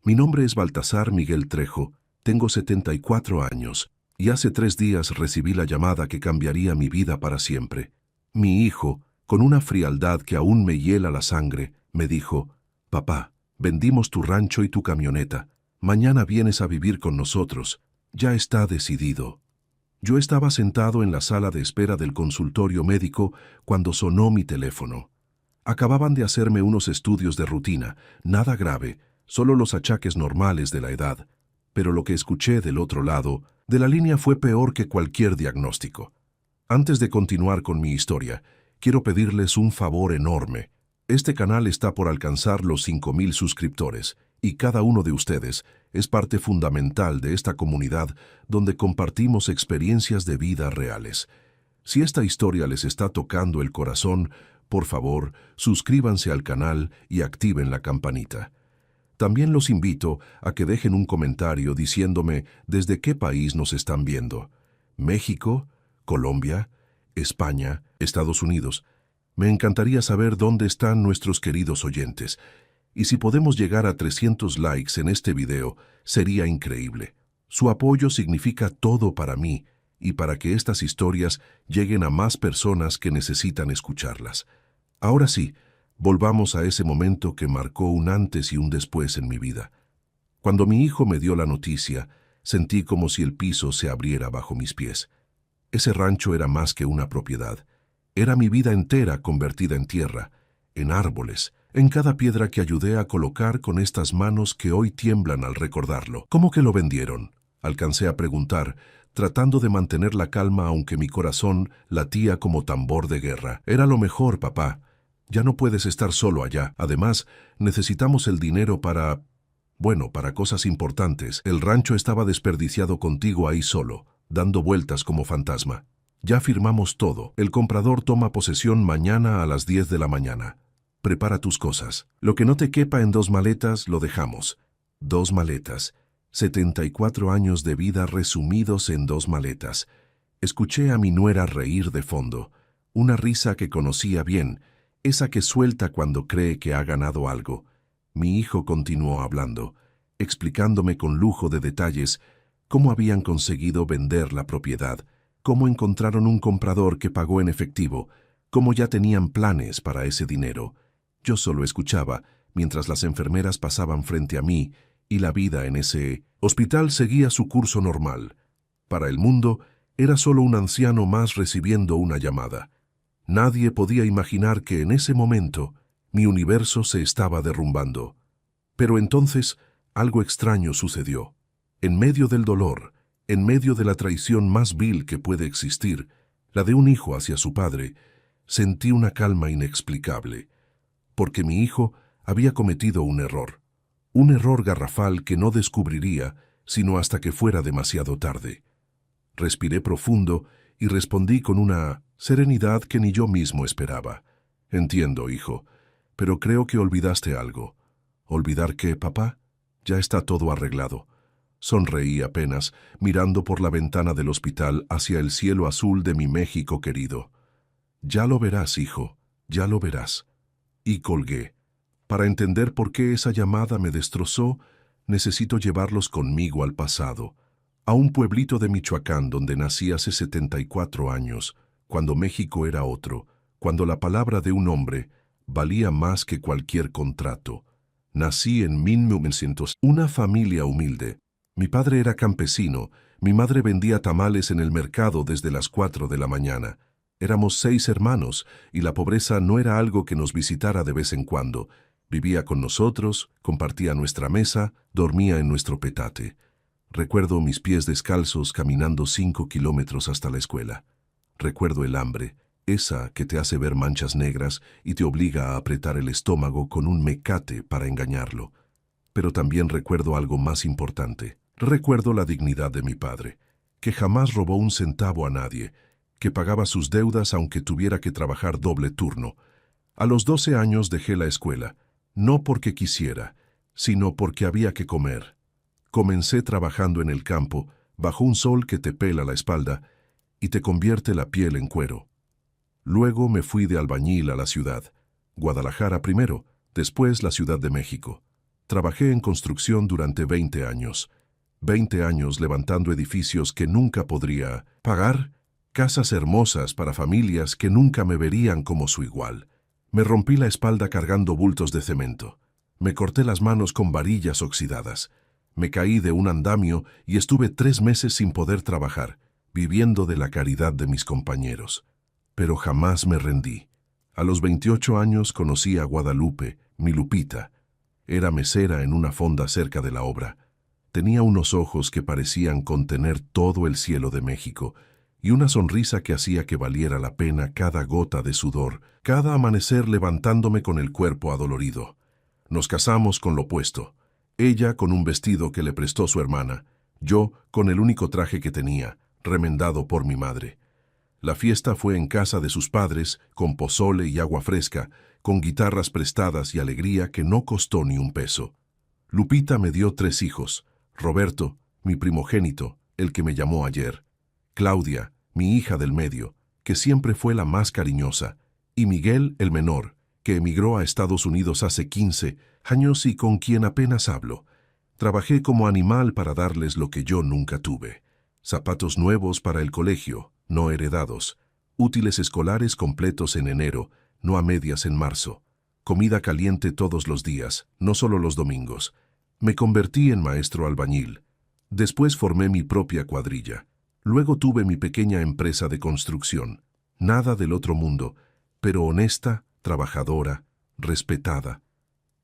Mi nombre es Baltasar Miguel Trejo, tengo 74 años, y hace 3 días recibí la llamada que cambiaría mi vida para siempre. Mi hijo, con una frialdad que aún me hiela la sangre, me dijo: «Papá, vendimos tu rancho y tu camioneta. Mañana vienes a vivir con nosotros. Ya está decidido». Yo estaba sentado en la sala de espera del consultorio médico cuando sonó mi teléfono. Acababan de hacerme unos estudios de rutina, nada grave, solo los achaques normales de la edad. Pero lo que escuché del otro lado de la línea fue peor que cualquier diagnóstico. Antes de continuar con mi historia, quiero pedirles un favor enorme. Este canal está por alcanzar los 5,000 suscriptores, y cada uno de ustedes es parte fundamental de esta comunidad donde compartimos experiencias de vida reales. Si esta historia les está tocando el corazón, por favor, suscríbanse al canal y activen la campanita. También los invito a que dejen un comentario diciéndome desde qué país nos están viendo. México, Colombia, España, Estados Unidos. Me encantaría saber dónde están nuestros queridos oyentes. Y si podemos llegar a 300 likes en este video, sería increíble. Su apoyo significa todo para mí y para que estas historias lleguen a más personas que necesitan escucharlas. Ahora sí, volvamos a ese momento que marcó un antes y un después en mi vida. Cuando mi hijo me dio la noticia, sentí como si el piso se abriera bajo mis pies. Ese rancho era más que una propiedad. Era mi vida entera convertida en tierra, en árboles, en cada piedra que ayudé a colocar con estas manos que hoy tiemblan al recordarlo. ¿Cómo que lo vendieron?, alcancé a preguntar, tratando de mantener la calma aunque mi corazón latía como tambor de guerra. Era lo mejor, papá. Ya no puedes estar solo allá. Además, necesitamos el dinero para cosas importantes. El rancho estaba desperdiciado contigo ahí solo, dando vueltas como fantasma. Ya firmamos todo. El comprador toma posesión mañana a las 10 de la mañana. Prepara tus cosas. Lo que no te quepa en 2 maletas, lo dejamos. 2 maletas. 74 años de vida resumidos en 2 maletas. Escuché a mi nuera reír de fondo. Una risa que conocía bien, esa que suelta cuando cree que ha ganado algo. Mi hijo continuó hablando, explicándome con lujo de detalles cómo habían conseguido vender la propiedad, cómo encontraron un comprador que pagó en efectivo, cómo ya tenían planes para ese dinero. Yo solo escuchaba, mientras las enfermeras pasaban frente a mí, y la vida en ese hospital seguía su curso normal. Para el mundo, era solo un anciano más recibiendo una llamada. Nadie podía imaginar que en ese momento mi universo se estaba derrumbando. Pero entonces algo extraño sucedió. En medio del dolor, en medio de la traición más vil que puede existir, la de un hijo hacia su padre, sentí una calma inexplicable, porque mi hijo había cometido un error garrafal que no descubriría sino hasta que fuera demasiado tarde. Respiré profundo y respondí con una serenidad que ni yo mismo esperaba. Entiendo, hijo, pero creo que olvidaste algo. ¿Olvidar qué, papá? Ya está todo arreglado. Sonreí apenas, mirando por la ventana del hospital hacia el cielo azul de mi México querido. Ya lo verás, hijo, ya lo verás. Y colgué. Para entender por qué esa llamada me destrozó, necesito llevarlos conmigo al pasado, a un pueblito de Michoacán donde nací hace 74 años, cuando México era otro, cuando la palabra de un hombre valía más que cualquier contrato. Nací en 1900, una familia humilde. Mi padre era campesino, mi madre vendía tamales en el mercado desde las 4 de la mañana. Éramos 6 hermanos, y la pobreza no era algo que nos visitara de vez en cuando. Vivía con nosotros, compartía nuestra mesa, dormía en nuestro petate. Recuerdo mis pies descalzos caminando 5 kilómetros hasta la escuela. Recuerdo el hambre, esa que te hace ver manchas negras y te obliga a apretar el estómago con un mecate para engañarlo. Pero también recuerdo algo más importante. Recuerdo la dignidad de mi padre, que jamás robó un centavo a nadie, que pagaba sus deudas aunque tuviera que trabajar doble turno. A los 12 años dejé la escuela, no porque quisiera, sino porque había que comer. Comencé trabajando en el campo, bajo un sol que te pela la espalda y te convierte la piel en cuero. Luego me fui de albañil a la ciudad, Guadalajara primero, después la Ciudad de México. Trabajé en construcción durante 20 años. 20 años levantando edificios que nunca podría pagar, casas hermosas para familias que nunca me verían como su igual. Me rompí la espalda cargando bultos de cemento. Me corté las manos con varillas oxidadas. Me caí de un andamio y estuve 3 meses sin poder trabajar, viviendo de la caridad de mis compañeros. Pero jamás me rendí. A los 28 años conocí a Guadalupe, mi Lupita. Era mesera en una fonda cerca de la obra. Tenía unos ojos que parecían contener todo el cielo de México y una sonrisa que hacía que valiera la pena cada gota de sudor, cada amanecer levantándome con el cuerpo adolorido. Nos casamos con lo opuesto. Ella con un vestido que le prestó su hermana, yo con el único traje que tenía, remendado por mi madre. La fiesta fue en casa de sus padres, con pozole y agua fresca, con guitarras prestadas y alegría que no costó ni un peso. Lupita me dio 3 hijos: Roberto, mi primogénito, el que me llamó ayer; Claudia, mi hija del medio, que siempre fue la más cariñosa; y Miguel, el menor, que emigró a Estados Unidos hace 15 años y con quien apenas hablo. Trabajé como animal para darles lo que yo nunca tuve: zapatos nuevos para el colegio, no heredados; útiles escolares completos en enero, no a medias en marzo; comida caliente todos los días, no solo los domingos. Me convertí en maestro albañil. Después formé mi propia cuadrilla. Luego tuve mi pequeña empresa de construcción. Nada del otro mundo, pero honesta, trabajadora, respetada.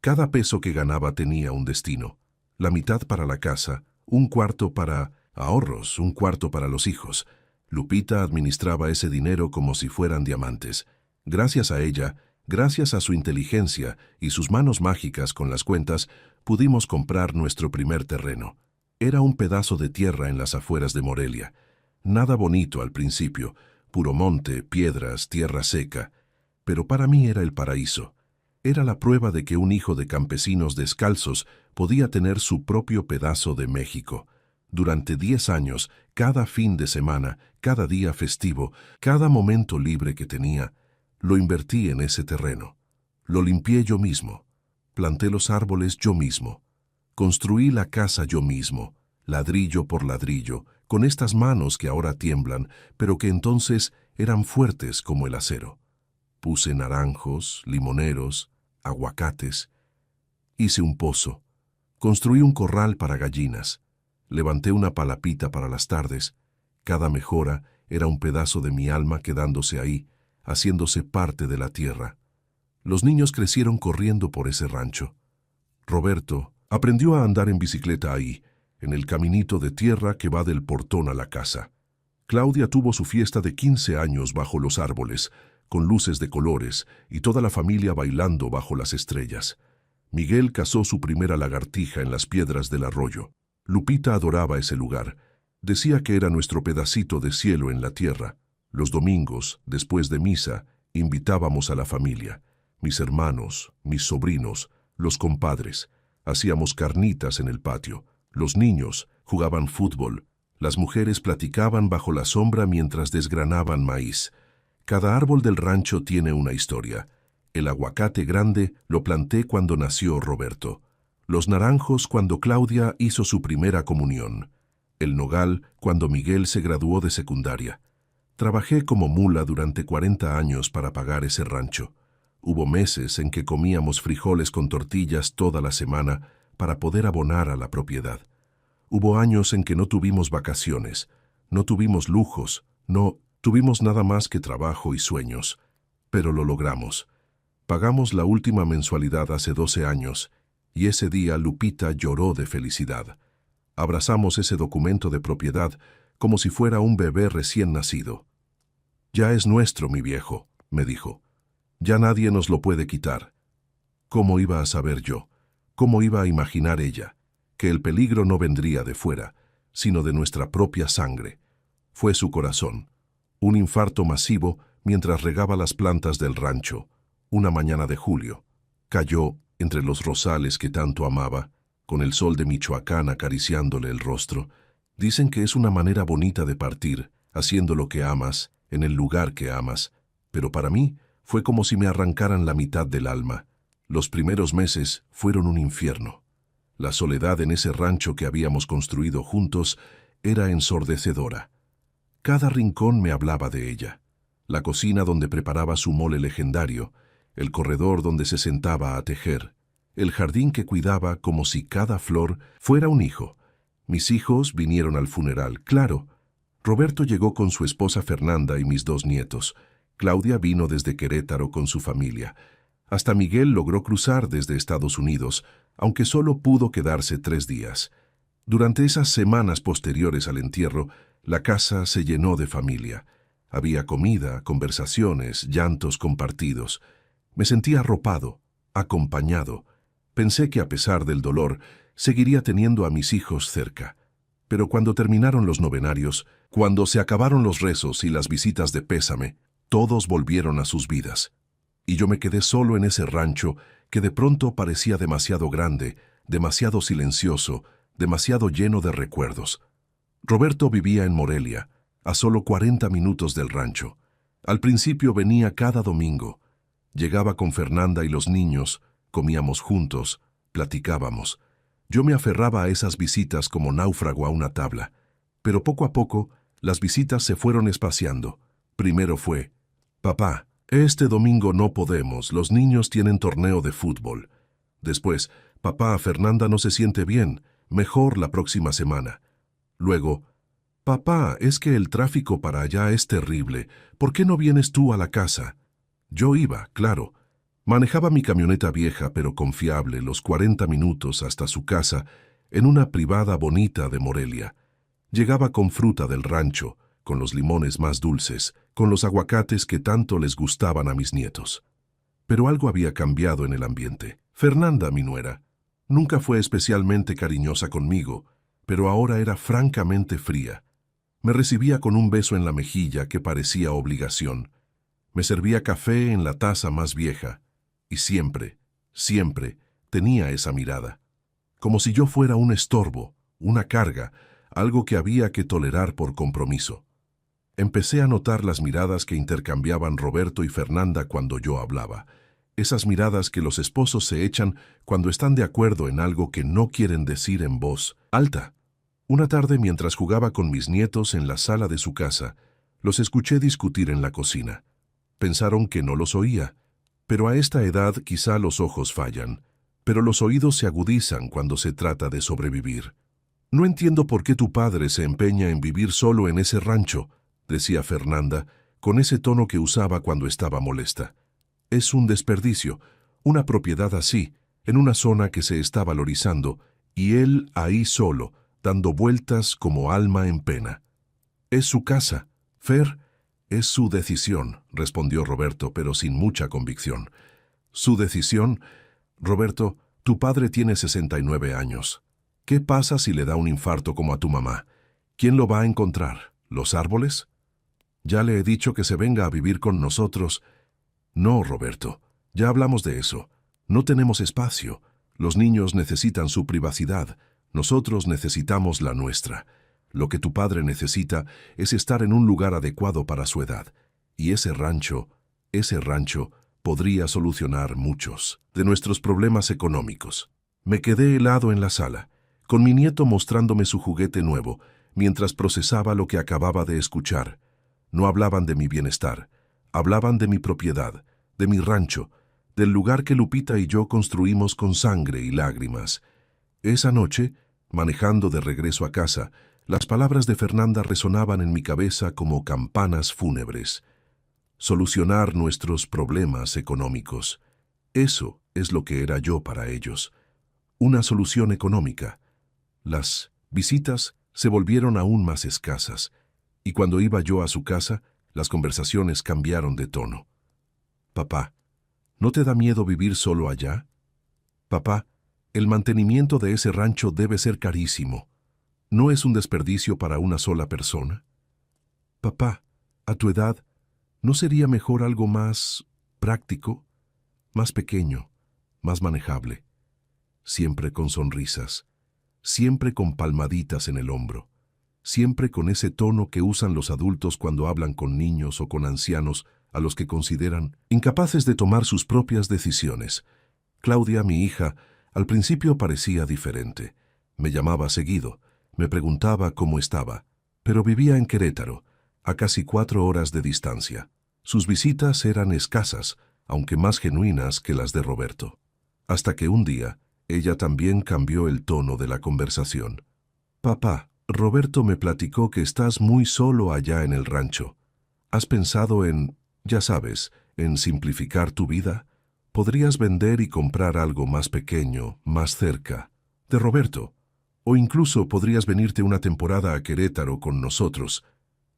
Cada peso que ganaba tenía un destino: la mitad para la casa, un cuarto para ahorros, un cuarto para los hijos. Lupita administraba ese dinero como si fueran diamantes. Gracias a ella, gracias a su inteligencia y sus manos mágicas con las cuentas, pudimos comprar nuestro primer terreno. Era un pedazo de tierra en las afueras de Morelia. Nada bonito al principio, puro monte, piedras, tierra seca. Pero para mí era el paraíso. Era la prueba de que un hijo de campesinos descalzos podía tener su propio pedazo de México. Durante 10 años, cada fin de semana, cada día festivo, cada momento libre que tenía, lo invertí en ese terreno. Lo limpié yo mismo. Planté los árboles yo mismo. Construí la casa yo mismo, ladrillo por ladrillo, con estas manos que ahora tiemblan, pero que entonces eran fuertes como el acero. Puse naranjos, limoneros, aguacates. Hice un pozo. Construí un corral para gallinas. Levanté una palapita para las tardes. Cada mejora era un pedazo de mi alma quedándose ahí, haciéndose parte de la tierra. Los niños crecieron corriendo por ese rancho. Roberto aprendió a andar en bicicleta ahí, en el caminito de tierra que va del portón a la casa. Claudia tuvo su fiesta de 15 años bajo los árboles, con luces de colores y toda la familia bailando bajo las estrellas. Miguel cazó su primera lagartija en las piedras del arroyo. Lupita adoraba ese lugar. Decía que era nuestro pedacito de cielo en la tierra. Los domingos, después de misa, invitábamos a la familia. Mis hermanos, mis sobrinos, los compadres. Hacíamos carnitas en el patio. Los niños jugaban fútbol. Las mujeres platicaban bajo la sombra mientras desgranaban maíz. Cada árbol del rancho tiene una historia. El aguacate grande lo planté cuando nació Roberto. Los naranjos cuando Claudia hizo su primera comunión. El nogal cuando Miguel se graduó de secundaria. Trabajé como mula durante 40 años para pagar ese rancho. Hubo meses en que comíamos frijoles con tortillas toda la semana para poder abonar a la propiedad. Hubo años en que no tuvimos vacaciones, no tuvimos lujos, no tuvimos nada más que trabajo y sueños. Pero lo logramos. Pagamos la última mensualidad hace 12 años, y ese día Lupita lloró de felicidad. Abrazamos ese documento de propiedad como si fuera un bebé recién nacido. «Ya es nuestro, mi viejo», me dijo. «Ya nadie nos lo puede quitar». ¿Cómo iba a saber yo? ¿Cómo iba a imaginar ella? Que el peligro no vendría de fuera, sino de nuestra propia sangre. Fue su corazón. Un infarto masivo mientras regaba las plantas del rancho. Una mañana de julio. Cayó entre los rosales que tanto amaba, con el sol de Michoacán acariciándole el rostro. Dicen que es una manera bonita de partir, haciendo lo que amas, en el lugar que amas, pero para mí fue como si me arrancaran la mitad del alma. Los primeros meses fueron un infierno. La soledad en ese rancho que habíamos construido juntos era ensordecedora. Cada rincón me hablaba de ella. La cocina donde preparaba su mole legendario, el corredor donde se sentaba a tejer, el jardín que cuidaba como si cada flor fuera un hijo. Mis hijos vinieron al funeral, claro. Roberto llegó con su esposa Fernanda y mis 2 nietos. Claudia vino desde Querétaro con su familia. Hasta Miguel logró cruzar desde Estados Unidos, aunque solo pudo quedarse 3 días. Durante esas semanas posteriores al entierro, la casa se llenó de familia. Había comida, conversaciones, llantos compartidos. Me sentía arropado, acompañado. Pensé que a pesar del dolor, seguiría teniendo a mis hijos cerca. Pero cuando terminaron los novenarios, cuando se acabaron los rezos y las visitas de pésame, todos volvieron a sus vidas. Y yo me quedé solo en ese rancho que de pronto parecía demasiado grande, demasiado silencioso, demasiado lleno de recuerdos. Roberto vivía en Morelia, a solo 40 minutos del rancho. Al principio venía cada domingo. Llegaba con Fernanda y los niños, comíamos juntos, platicábamos. Yo me aferraba a esas visitas como náufrago a una tabla. Pero poco a poco, las visitas se fueron espaciando. Primero fue: «Papá, este domingo no podemos, los niños tienen torneo de fútbol». Después: «Papá, Fernanda no se siente bien, mejor la próxima semana». Luego: «Papá, es que el tráfico para allá es terrible, ¿por qué no vienes tú a la casa?» Yo iba, claro. Manejaba mi camioneta vieja pero confiable los 40 minutos hasta su casa, en una privada bonita de Morelia. Llegaba con fruta del rancho, con los limones más dulces, con los aguacates que tanto les gustaban a mis nietos. Pero algo había cambiado en el ambiente. Fernanda, mi nuera, nunca fue especialmente cariñosa conmigo, pero ahora era francamente fría. Me recibía con un beso en la mejilla que parecía obligación. Me servía café en la taza más vieja, y siempre, siempre tenía esa mirada. Como si yo fuera un estorbo, una carga, algo que había que tolerar por compromiso. Empecé a notar las miradas que intercambiaban Roberto y Fernanda cuando yo hablaba. Esas miradas que los esposos se echan cuando están de acuerdo en algo que no quieren decir en voz alta. Una tarde, mientras jugaba con mis nietos en la sala de su casa, los escuché discutir en la cocina. Pensaron que no los oía, pero a esta edad quizá los ojos fallan, pero los oídos se agudizan cuando se trata de sobrevivir. «No entiendo por qué tu padre se empeña en vivir solo en ese rancho», decía Fernanda, con ese tono que usaba cuando estaba molesta. «Es un desperdicio, una propiedad así, en una zona que se está valorizando, y él ahí solo, dando vueltas como alma en pena». «Es su casa, Fer». «Es su decisión», respondió Roberto, pero sin mucha convicción. «¿Su decisión? Roberto, tu padre tiene 69 años. ¿Qué pasa si le da un infarto como a tu mamá? ¿Quién lo va a encontrar? ¿Los árboles? Ya le he dicho que se venga a vivir con nosotros». «No, Roberto, ya hablamos de eso. No tenemos espacio. Los niños necesitan su privacidad. Nosotros necesitamos la nuestra. Lo que tu padre necesita es estar en un lugar adecuado para su edad. Y ese rancho podría solucionar muchos de nuestros problemas económicos». Me quedé helado en la sala, con mi nieto mostrándome su juguete nuevo, mientras procesaba lo que acababa de escuchar. No hablaban de mi bienestar, hablaban de mi propiedad, de mi rancho, del lugar que Lupita y yo construimos con sangre y lágrimas. Esa noche, manejando de regreso a casa, las palabras de Fernanda resonaban en mi cabeza como campanas fúnebres. Solucionar nuestros problemas económicos. Eso es lo que era yo para ellos. Una solución económica. Las visitas se volvieron aún más escasas, y cuando iba yo a su casa, las conversaciones cambiaron de tono. «Papá, ¿no te da miedo vivir solo allá? Papá, el mantenimiento de ese rancho debe ser carísimo. ¿No es un desperdicio para una sola persona? Papá, a tu edad, ¿no sería mejor algo más práctico, más pequeño, más manejable? Siempre con sonrisas, siempre con palmaditas en el hombro, siempre con ese tono que usan los adultos cuando hablan con niños o con ancianos a los que consideran incapaces de tomar sus propias decisiones. Claudia, mi hija, Al principio parecía diferente. Me llamaba seguido, me preguntaba cómo estaba, pero vivía en Querétaro, a casi 4 horas de distancia. Sus visitas eran escasas, aunque más genuinas que las de Roberto. Hasta que un día, ella también cambió el tono de la conversación. Papá, Roberto me platicó que estás muy solo allá en el rancho. ¿Has pensado en, ya sabes, en simplificar tu vida? Podrías vender y comprar algo más pequeño, más cerca, de Roberto. O incluso podrías venirte una temporada a Querétaro con nosotros.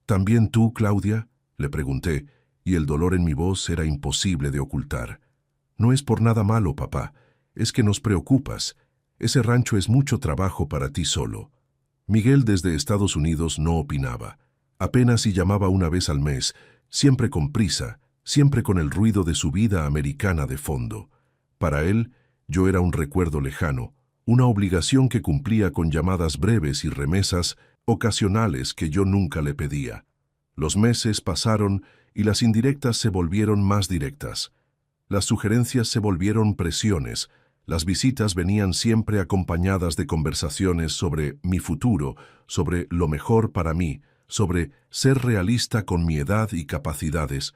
¿También tú, Claudia?, le pregunté, y el dolor en mi voz era imposible de ocultar. No es por nada malo, papá, es que nos preocupas. Ese rancho es mucho trabajo para ti solo. Miguel desde Estados Unidos no opinaba. Apenas si llamaba una vez al mes, siempre con prisa, siempre con el ruido de su vida americana de fondo. Para él, yo era un recuerdo lejano, una obligación que cumplía con llamadas breves y remesas ocasionales que yo nunca le pedía. Los meses pasaron y las indirectas se volvieron más directas. Las sugerencias se volvieron presiones. Las visitas venían siempre acompañadas de conversaciones sobre mi futuro, sobre lo mejor para mí, sobre ser realista con mi edad y capacidades.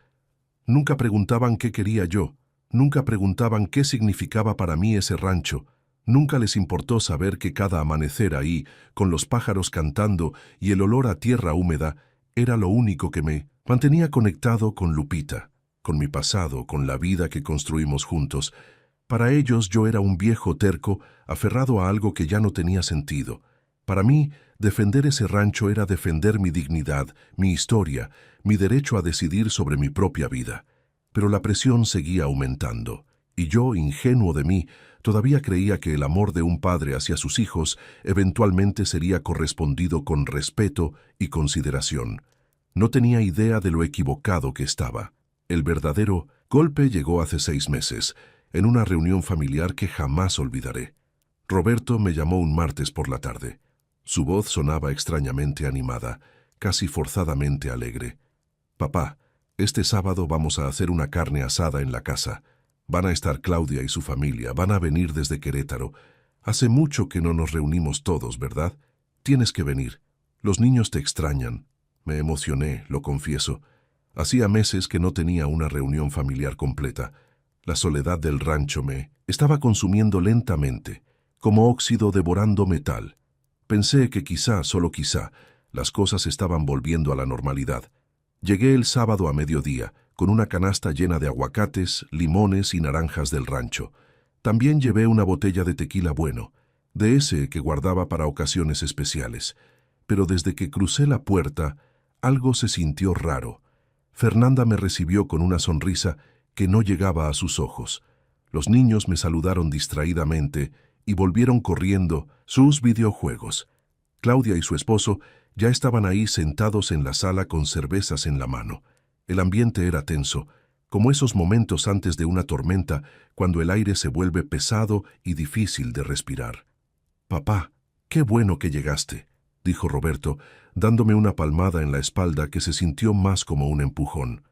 Nunca preguntaban qué quería yo, nunca preguntaban qué significaba para mí ese rancho. Nunca les importó saber que cada amanecer ahí, con los pájaros cantando y el olor a tierra húmeda, era lo único que me mantenía conectado con Lupita, con mi pasado, con la vida que construimos juntos. Para ellos yo era un viejo terco, aferrado a algo que ya no tenía sentido. Para mí, defender ese rancho era defender mi dignidad, mi historia, mi derecho a decidir sobre mi propia vida. Pero la presión seguía aumentando, y yo, ingenuo de mí, todavía creía que el amor de un padre hacia sus hijos eventualmente sería correspondido con respeto y consideración. No tenía idea de lo equivocado que estaba. El verdadero golpe llegó hace 6 meses, en una reunión familiar que jamás olvidaré. Roberto me llamó un martes por la tarde. Su voz sonaba extrañamente animada, casi forzadamente alegre. «Papá, este sábado vamos a hacer una carne asada en la casa. Van a estar Claudia y su familia, van a venir desde Querétaro. Hace mucho que no nos reunimos todos, ¿verdad? Tienes que venir. Los niños te extrañan». Me emocioné, lo confieso. Hacía meses que no tenía una reunión familiar completa. La soledad del rancho me estaba consumiendo lentamente, como óxido devorando metal. Pensé que quizá, solo quizá, las cosas estaban volviendo a la normalidad. Llegué el sábado a mediodía, con una canasta llena de aguacates, limones y naranjas del rancho. También llevé una botella de tequila bueno, de ese que guardaba para ocasiones especiales. Pero desde que crucé la puerta, algo se sintió raro. Fernanda me recibió con una sonrisa que no llegaba a sus ojos. Los niños me saludaron distraídamente y volvieron corriendo sus videojuegos. Claudia y su esposo ya estaban ahí sentados en la sala con cervezas en la mano. El ambiente era tenso, como esos momentos antes de una tormenta, cuando el aire se vuelve pesado y difícil de respirar. «Papá, qué bueno que llegaste», dijo Roberto, dándome una palmada en la espalda que se sintió más como un empujón.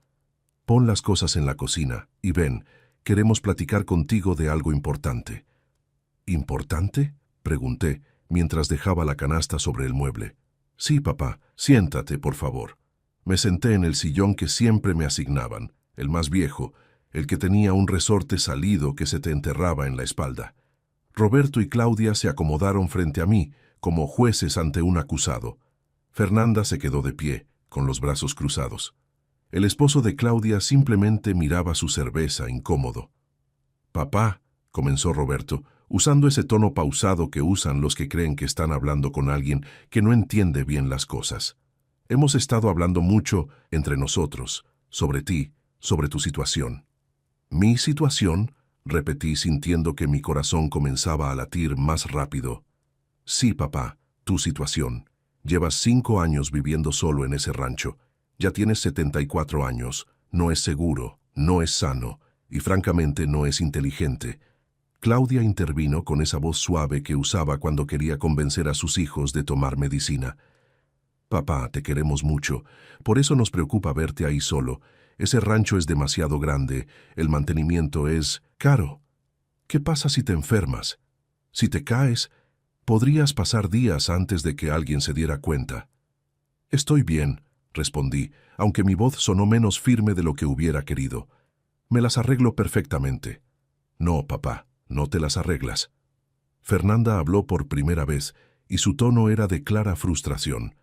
«Pon las cosas en la cocina y ven, queremos platicar contigo de algo importante». «¿Importante?», pregunté, mientras dejaba la canasta sobre el mueble. «Sí, papá, siéntate, por favor». Me senté en el sillón que siempre me asignaban, el más viejo, el que tenía un resorte salido que se te enterraba en la espalda. Roberto y Claudia se acomodaron frente a mí, como jueces ante un acusado. Fernanda se quedó de pie, con los brazos cruzados. El esposo de Claudia simplemente miraba su cerveza, incómodo. «Papá», comenzó Roberto, usando ese tono pausado que usan los que creen que están hablando con alguien que no entiende bien las cosas. «Hemos estado hablando mucho entre nosotros, sobre ti, sobre tu situación». «¿Mi situación?», repetí sintiendo que mi corazón comenzaba a latir más rápido. «Sí, papá, tu situación. Llevas 5 años viviendo solo en ese rancho. Ya tienes 74 años. No es seguro, no es sano y francamente no es inteligente». Claudia intervino con esa voz suave que usaba cuando quería convencer a sus hijos de tomar medicina. «Papá, te queremos mucho. Por eso nos preocupa verte ahí solo. Ese rancho es demasiado grande. El mantenimiento es caro. ¿Qué pasa si te enfermas? Si te caes, podrías pasar días antes de que alguien se diera cuenta. Estoy bien, respondí, aunque mi voz sonó menos firme de lo que hubiera querido. Me las arreglo perfectamente. No, papá, no te las arreglas. Fernanda habló por primera vez, y su tono era de clara frustración.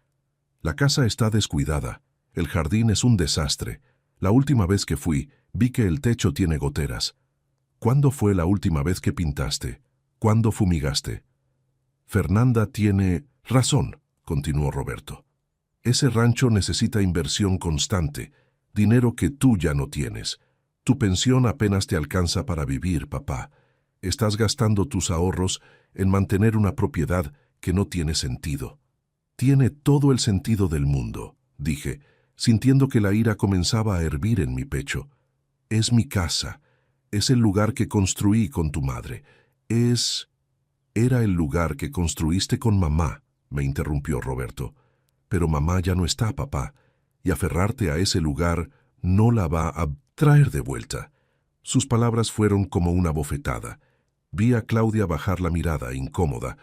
La casa está descuidada, el jardín es un desastre. La última vez que fui, vi que el techo tiene goteras. ¿Cuándo fue la última vez que pintaste? ¿Cuándo fumigaste? Fernanda tiene razón, continuó Roberto. Ese rancho necesita inversión constante, dinero que tú ya no tienes. Tu pensión apenas te alcanza para vivir, papá. Estás gastando tus ahorros en mantener una propiedad que no tiene sentido. Tiene todo el sentido del mundo, dije, sintiendo que la ira comenzaba a hervir en mi pecho. Es mi casa. Es el lugar que construí con tu madre. Era el lugar que construiste con mamá, me interrumpió Roberto. Pero mamá ya no está, papá, y aferrarte a ese lugar no la va a traer de vuelta. Sus palabras fueron como una bofetada. Vi a Claudia bajar la mirada, incómoda,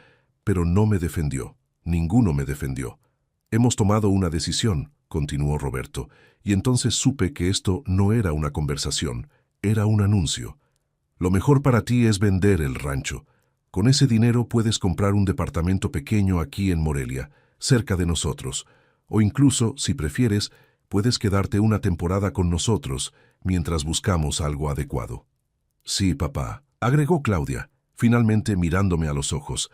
pero no me defendió. Ninguno me defendió. Hemos tomado una decisión, continuó Roberto, y entonces supe que esto no era una conversación, era un anuncio. Lo mejor para ti es vender el rancho. Con ese dinero puedes comprar un departamento pequeño aquí en Morelia, cerca de nosotros, o incluso, si prefieres, puedes quedarte una temporada con nosotros mientras buscamos algo adecuado. Sí, papá, agregó Claudia, finalmente mirándome a los ojos.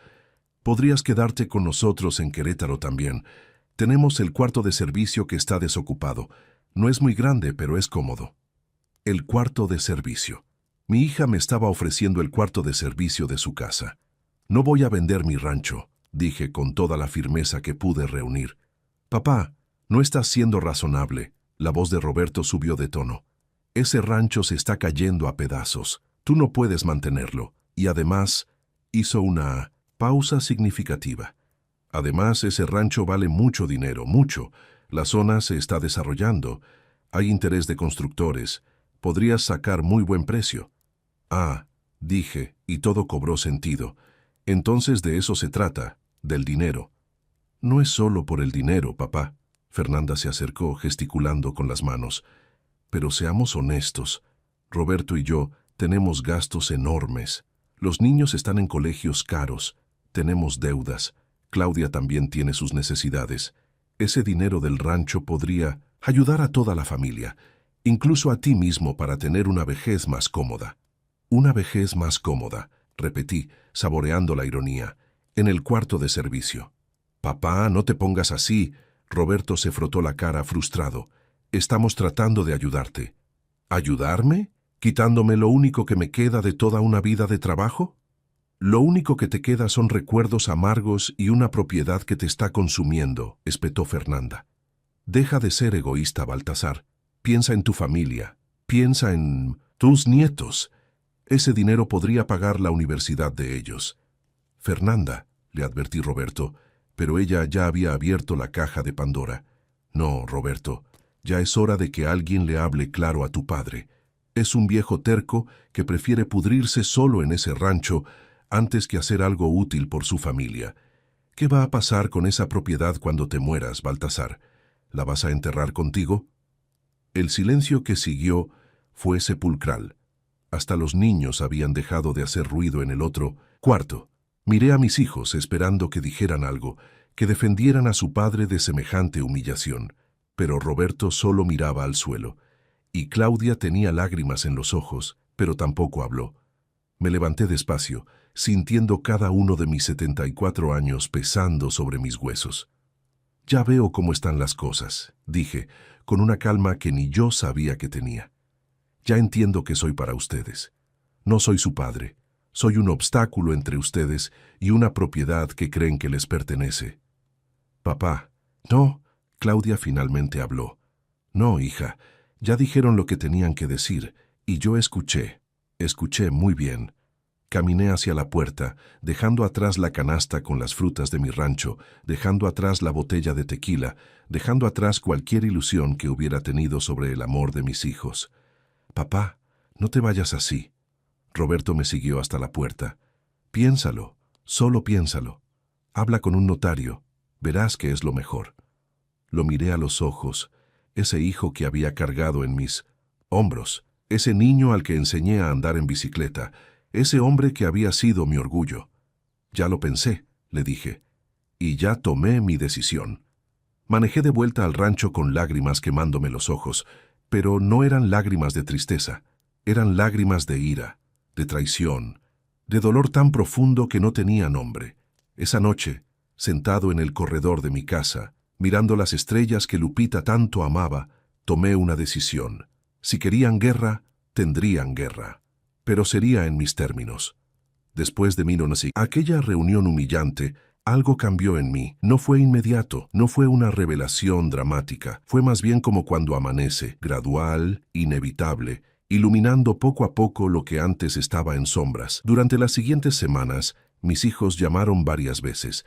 Podrías quedarte con nosotros en Querétaro también. Tenemos el cuarto de servicio que está desocupado. No es muy grande, pero es cómodo. El cuarto de servicio. Mi hija me estaba ofreciendo el cuarto de servicio de su casa. No voy a vender mi rancho, dije con toda la firmeza que pude reunir. Papá, no estás siendo razonable. La voz de Roberto subió de tono. Ese rancho se está cayendo a pedazos. Tú no puedes mantenerlo. Y además, hizo una pausa significativa. Además, ese rancho vale mucho dinero, mucho. La zona se está desarrollando. Hay interés de constructores. Podrías sacar muy buen precio. Ah, dije, y todo cobró sentido. Entonces de eso se trata, del dinero. No es solo por el dinero, papá. Fernanda se acercó, gesticulando con las manos. Pero seamos honestos. Roberto y yo tenemos gastos enormes. Los niños están en colegios caros. Tenemos deudas. Claudia también tiene sus necesidades. Ese dinero del rancho podría ayudar a toda la familia, incluso a ti mismo, para tener una vejez más cómoda. Una vejez más cómoda, repetí, saboreando la ironía, en el cuarto de servicio. Papá, no te pongas así. Roberto se frotó la cara frustrado. Estamos tratando de ayudarte. ¿Ayudarme? ¿Quitándome lo único que me queda de toda una vida de trabajo? Lo único que te queda son recuerdos amargos y una propiedad que te está consumiendo, espetó Fernanda. Deja de ser egoísta, Baltasar. Piensa en tu familia. Piensa en tus nietos. Ese dinero podría pagar la universidad de ellos. Fernanda, le advertí Roberto, pero ella ya había abierto la caja de Pandora. No, Roberto, ya es hora de que alguien le hable claro a tu padre. Es un viejo terco que prefiere pudrirse solo en ese rancho antes que hacer algo útil por su familia. ¿Qué va a pasar con esa propiedad cuando te mueras, Baltasar? ¿La vas a enterrar contigo? El silencio que siguió fue sepulcral. Hasta los niños habían dejado de hacer ruido en el otro cuarto. Miré a mis hijos esperando que dijeran algo, que defendieran a su padre de semejante humillación. Pero Roberto solo miraba al suelo, y Claudia tenía lágrimas en los ojos, pero tampoco habló. Me levanté despacio, sintiendo cada uno de mis 74 años pesando sobre mis huesos. Ya veo cómo están las cosas, dije, con una calma que ni yo sabía que tenía. Ya entiendo que soy para ustedes. No soy su padre. Soy un obstáculo entre ustedes y una propiedad que creen que les pertenece. Papá, no, Claudia finalmente habló. No, hija, ya dijeron lo que tenían que decir, y yo escuché muy bien. Caminé hacia la puerta, dejando atrás la canasta con las frutas de mi rancho, dejando atrás la botella de tequila, dejando atrás cualquier ilusión que hubiera tenido sobre el amor de mis hijos. Papá, no te vayas así. Roberto me siguió hasta la puerta. Piénsalo, Solo piénsalo. Habla con un notario. Verás que es lo mejor. Lo miré a los ojos, ese hijo que había cargado en mis hombros, ese niño al que enseñé a andar en bicicleta, ese hombre que había sido mi orgullo. Ya lo pensé, le dije, y ya tomé mi decisión. Manejé de vuelta al rancho con lágrimas quemándome los ojos, pero no eran lágrimas de tristeza, eran lágrimas de ira, de traición, de dolor tan profundo que no tenía nombre. Esa noche, sentado en el corredor de mi casa, mirando las estrellas que Lupita tanto amaba, tomé una decisión. Si querían guerra, tendrían guerra, pero sería en mis términos. Después de aquella reunión humillante, algo cambió en mí. No fue inmediato, no fue una revelación dramática, fue más bien como cuando amanece, gradual, inevitable, iluminando poco a poco lo que antes estaba en sombras. Durante las siguientes semanas, mis hijos llamaron varias veces.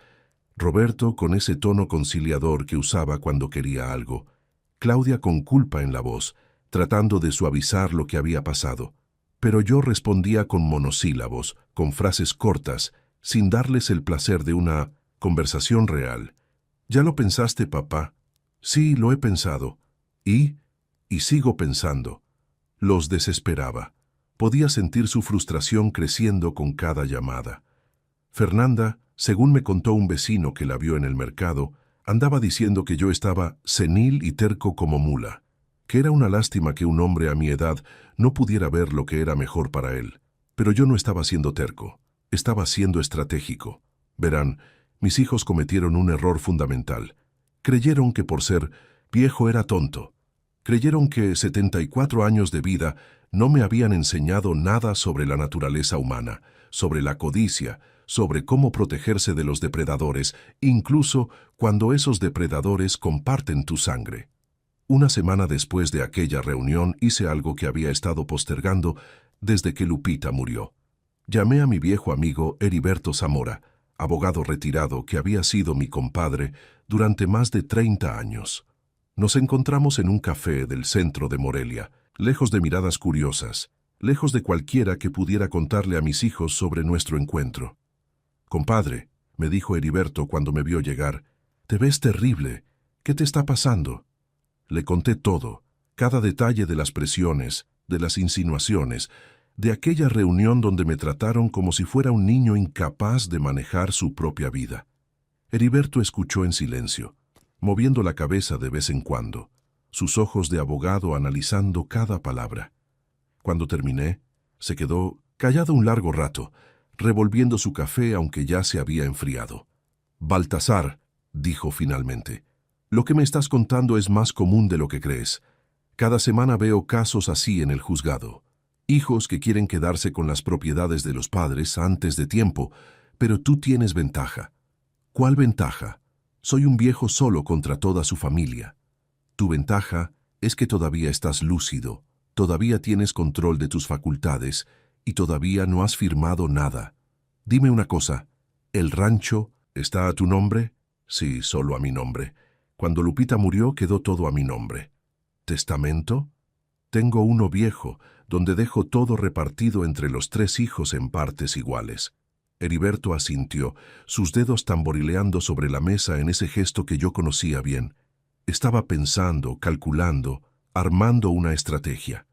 Roberto con ese tono conciliador que usaba cuando quería algo. Claudia con culpa en la voz, tratando de suavizar lo que había pasado. Pero yo respondía con monosílabos, con frases cortas, sin darles el placer de una conversación real. ¿Ya lo pensaste, papá? Sí, lo he pensado. Y sigo pensando. Los desesperaba. Podía sentir su frustración creciendo con cada llamada. Fernanda, según me contó un vecino que la vio en el mercado, andaba diciendo que yo estaba senil y terco como mula, que era una lástima que un hombre a mi edad no pudiera ver lo que era mejor para él. Pero yo no estaba siendo terco, estaba siendo estratégico. Verán, mis hijos cometieron un error fundamental. Creyeron que por ser viejo era tonto. Creyeron que 74 años de vida no me habían enseñado nada sobre la naturaleza humana, sobre la codicia, sobre cómo protegerse de los depredadores, incluso cuando esos depredadores comparten tu sangre. Una semana después de aquella reunión hice algo que había estado postergando desde que Lupita murió. Llamé a mi viejo amigo Heriberto Zamora, abogado retirado que había sido mi compadre durante más de 30 años. Nos encontramos en un café del centro de Morelia, lejos de miradas curiosas, lejos de cualquiera que pudiera contarle a mis hijos sobre nuestro encuentro. «Compadre», me dijo Heriberto cuando me vio llegar, «te ves terrible. ¿Qué te está pasando?» Le conté todo, cada detalle de las presiones, de las insinuaciones, de aquella reunión donde me trataron como si fuera un niño incapaz de manejar su propia vida. Heriberto escuchó en silencio, moviendo la cabeza de vez en cuando, sus ojos de abogado analizando cada palabra. Cuando terminé, se quedó callado un largo rato, revolviendo su café aunque ya se había enfriado. «Baltasar», dijo finalmente, «lo que me estás contando es más común de lo que crees. Cada semana veo casos así en el juzgado. Hijos que quieren quedarse con las propiedades de los padres antes de tiempo, pero tú tienes ventaja». «¿Cuál ventaja? Soy un viejo solo contra toda su familia». «Tu ventaja es que todavía estás lúcido, todavía tienes control de tus facultades y todavía no has firmado nada. Dime una cosa, ¿el rancho está a tu nombre?» «Sí, solo a mi nombre. Cuando Lupita murió quedó todo a mi nombre». «¿Testamento?» «Tengo uno viejo, donde dejo todo repartido entre los 3 hijos en partes iguales». Heriberto asintió, sus dedos tamborileando sobre la mesa en ese gesto que yo conocía bien. Estaba pensando, calculando, armando una estrategia.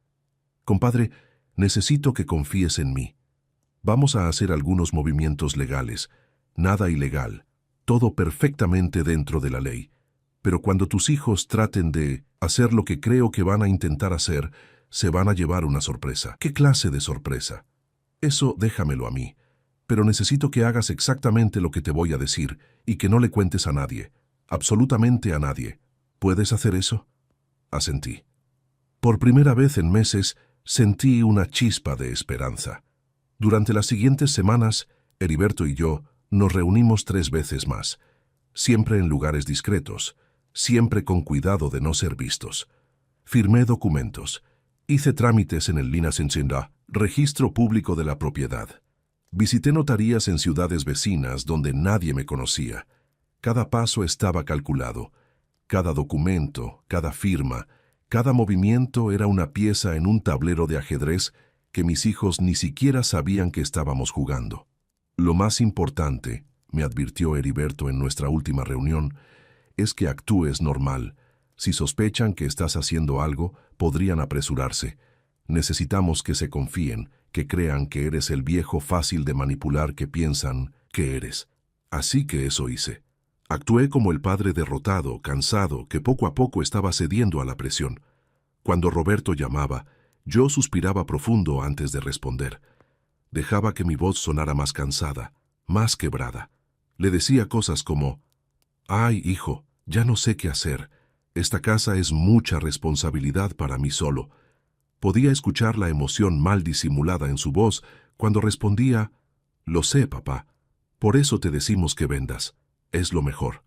«Compadre, necesito que confíes en mí. Vamos a hacer algunos movimientos legales, nada ilegal, todo perfectamente dentro de la ley. Pero cuando tus hijos traten de hacer lo que creo que van a intentar hacer, se van a llevar una sorpresa». «¿Qué clase de sorpresa?» «Eso déjamelo a mí. Pero necesito que hagas exactamente lo que te voy a decir y que no le cuentes a nadie, absolutamente a nadie. ¿Puedes hacer eso?» Asentí. Por primera vez en meses sentí una chispa de esperanza. Durante las siguientes semanas, Heriberto y yo nos reunimos 3 veces más, siempre en lugares discretos, siempre con cuidado de no ser vistos. Firmé documentos, hice trámites en el Linas Encinda, registro público de la propiedad. Visité notarías en ciudades vecinas donde nadie me conocía. Cada paso estaba calculado. Cada documento, cada firma, cada movimiento era una pieza en un tablero de ajedrez que mis hijos ni siquiera sabían que estábamos jugando. Lo más importante, me advirtió Heriberto en nuestra última reunión, es que actúes normal. Si sospechan que estás haciendo algo, podrían apresurarse. Necesitamos que se confíen, que crean que eres el viejo fácil de manipular que piensan que eres. Así que eso hice. Actué como el padre derrotado, cansado, que poco a poco estaba cediendo a la presión. Cuando Roberto llamaba, yo suspiraba profundo antes de responder. Dejaba que mi voz sonara más cansada, más quebrada. Le decía cosas como: «Ay, hijo, ya no sé qué hacer. Esta casa es mucha responsabilidad para mí solo». Podía escuchar la emoción mal disimulada en su voz cuando respondía: «Lo sé, papá. Por eso te decimos que vendas. Es lo mejor».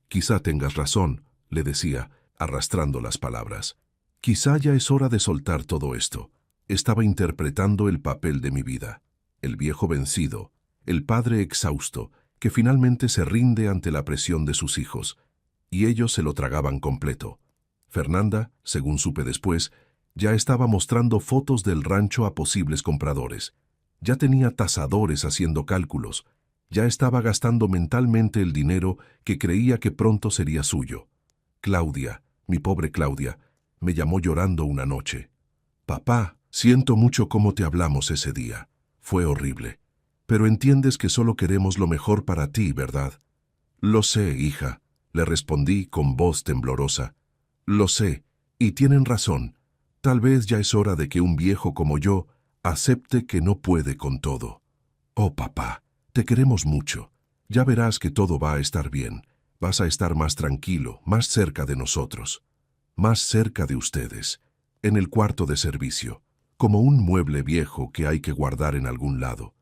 «Quizá tengas razón», le decía, arrastrando las palabras. «Quizá ya es hora de soltar todo esto». Estaba interpretando el papel de mi vida. El viejo vencido, el padre exhausto, que finalmente se rinde ante la presión de sus hijos. Y ellos se lo tragaban completo. Fernanda, según supe después, ya estaba mostrando fotos del rancho a posibles compradores. Ya tenía tasadores haciendo cálculos. Ya estaba gastando mentalmente el dinero que creía que pronto sería suyo. Claudia, mi pobre Claudia, me llamó llorando una noche. «Papá, siento mucho cómo te hablamos ese día. Fue horrible. Pero entiendes que solo queremos lo mejor para ti, ¿verdad?» «Lo sé, hija», le respondí con voz temblorosa. «Lo sé, y tienen razón. Tal vez ya es hora de que un viejo como yo acepte que no puede con todo». «Oh, papá, te queremos mucho. Ya verás que todo va a estar bien. Vas a estar más tranquilo, más cerca de nosotros. Más cerca de ustedes, en el cuarto de servicio, como un mueble viejo que hay que guardar en algún lado».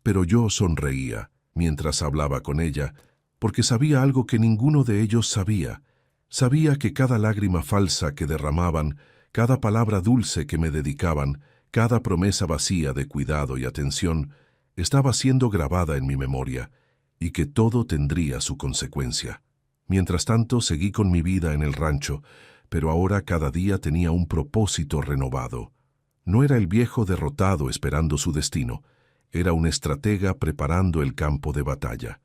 Pero yo sonreía mientras hablaba con ella, porque sabía algo que ninguno de ellos sabía. Sabía que cada lágrima falsa que derramaban, cada palabra dulce que me dedicaban, cada promesa vacía de cuidado y atención, estaba siendo grabada en mi memoria, y que todo tendría su consecuencia. Mientras tanto, seguí con mi vida en el rancho, pero ahora cada día tenía un propósito renovado. No era el viejo derrotado esperando su destino, era un estratega preparando el campo de batalla.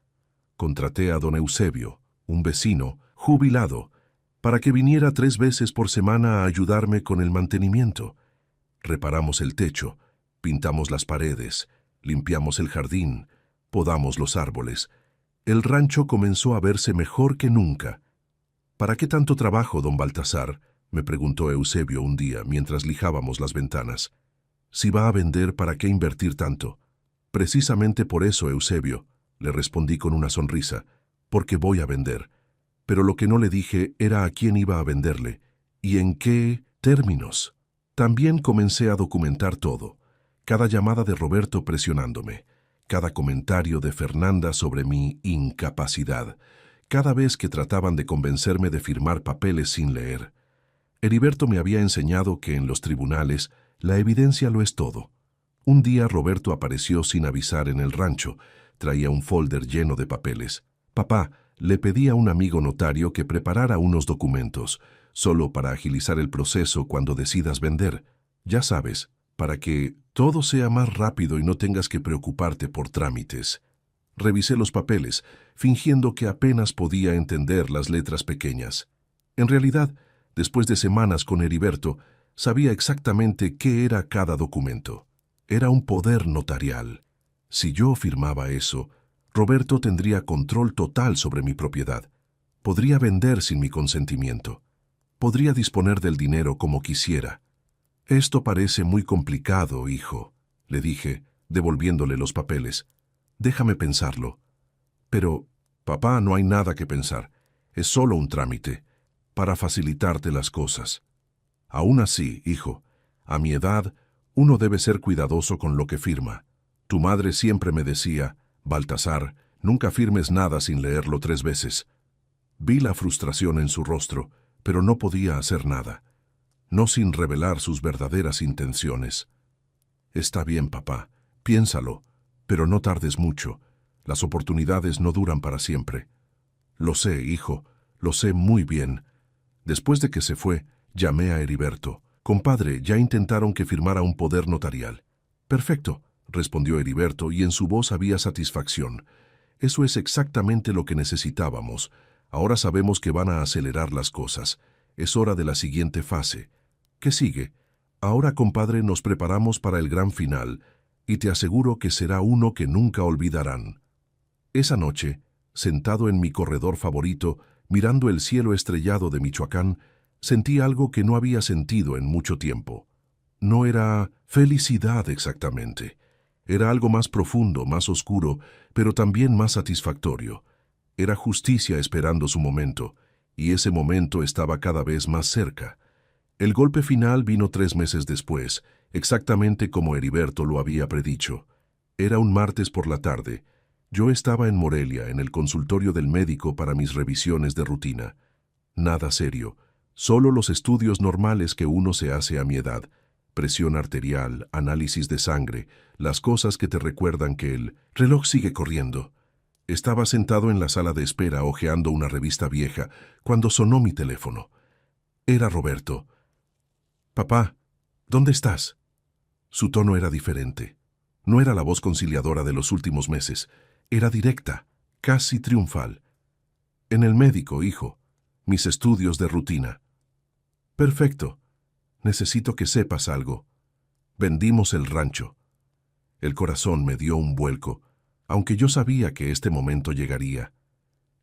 Contraté a don Eusebio, un vecino, jubilado, para que viniera 3 veces por semana a ayudarme con el mantenimiento. Reparamos el techo, pintamos las paredes, limpiamos el jardín, podamos los árboles. El rancho comenzó a verse mejor que nunca. «¿Para qué tanto trabajo, don Baltasar?», me preguntó Eusebio un día mientras lijábamos las ventanas. «Si va a vender, ¿para qué invertir tanto?». «Precisamente por eso, Eusebio», le respondí con una sonrisa, «porque voy a vender». Pero lo que no le dije era a quién iba a venderle y en qué términos. También comencé a documentar todo, cada llamada de Roberto presionándome, cada comentario de Fernanda sobre mi incapacidad, cada vez que trataban de convencerme de firmar papeles sin leer. Heriberto me había enseñado que en los tribunales la evidencia lo es todo. Un día Roberto apareció sin avisar en el rancho, traía un folder lleno de papeles. «Papá, le pedí a un amigo notario que preparara unos documentos, solo para agilizar el proceso cuando decidas vender. Ya sabes, para que todo sea más rápido y no tengas que preocuparte por trámites». Revisé los papeles, fingiendo que apenas podía entender las letras pequeñas. En realidad, después de semanas con Heriberto, sabía exactamente qué era cada documento. Era un poder notarial. Si yo firmaba eso, Roberto tendría control total sobre mi propiedad. Podría vender sin mi consentimiento. Podría disponer del dinero como quisiera. «Esto parece muy complicado, hijo», le dije, devolviéndole los papeles. «Déjame pensarlo». «Pero, papá, no hay nada que pensar. Es solo un trámite, para facilitarte las cosas». «Aún así, hijo, a mi edad, uno debe ser cuidadoso con lo que firma. Tu madre siempre me decía: Baltasar, nunca firmes nada sin leerlo 3 veces. Vi la frustración en su rostro, pero no podía hacer nada, no sin revelar sus verdaderas intenciones. «Está bien, papá, piénsalo, pero no tardes mucho. Las oportunidades no duran para siempre». «Lo sé, hijo, lo sé muy bien». Después de que se fue, llamé a Heriberto. «Compadre, ya intentaron que firmara un poder notarial». «Perfecto», respondió Heriberto, y en su voz había satisfacción. Eso es exactamente lo que necesitábamos. Ahora sabemos que van a acelerar las cosas. Es hora de la siguiente fase. ¿Qué sigue? Ahora, compadre, nos preparamos para el gran final, y te aseguro que será uno que nunca olvidarán. Esa noche, sentado en mi corredor favorito, mirando el cielo estrellado de Michoacán, sentí algo que no había sentido en mucho tiempo. No era felicidad exactamente. Era algo más profundo, más oscuro, pero también más satisfactorio. Era justicia esperando su momento, y ese momento estaba cada vez más cerca. El golpe final vino 3 meses después, exactamente como Heriberto lo había predicho. Era un martes por la tarde. Yo estaba en Morelia, en el consultorio del médico para mis revisiones de rutina. Nada serio, solo los estudios normales que uno se hace a mi edad. Presión arterial, análisis de sangre, las cosas que te recuerdan que el reloj sigue corriendo. Estaba sentado en la sala de espera hojeando una revista vieja cuando sonó mi teléfono. Era Roberto. «Papá, ¿dónde estás?» Su tono era diferente. No era la voz conciliadora de los últimos meses. Era directa, casi triunfal. «En el médico, hijo. Mis estudios de rutina». «Perfecto. Necesito que sepas algo. Vendimos el rancho». El corazón me dio un vuelco, aunque yo sabía que este momento llegaría.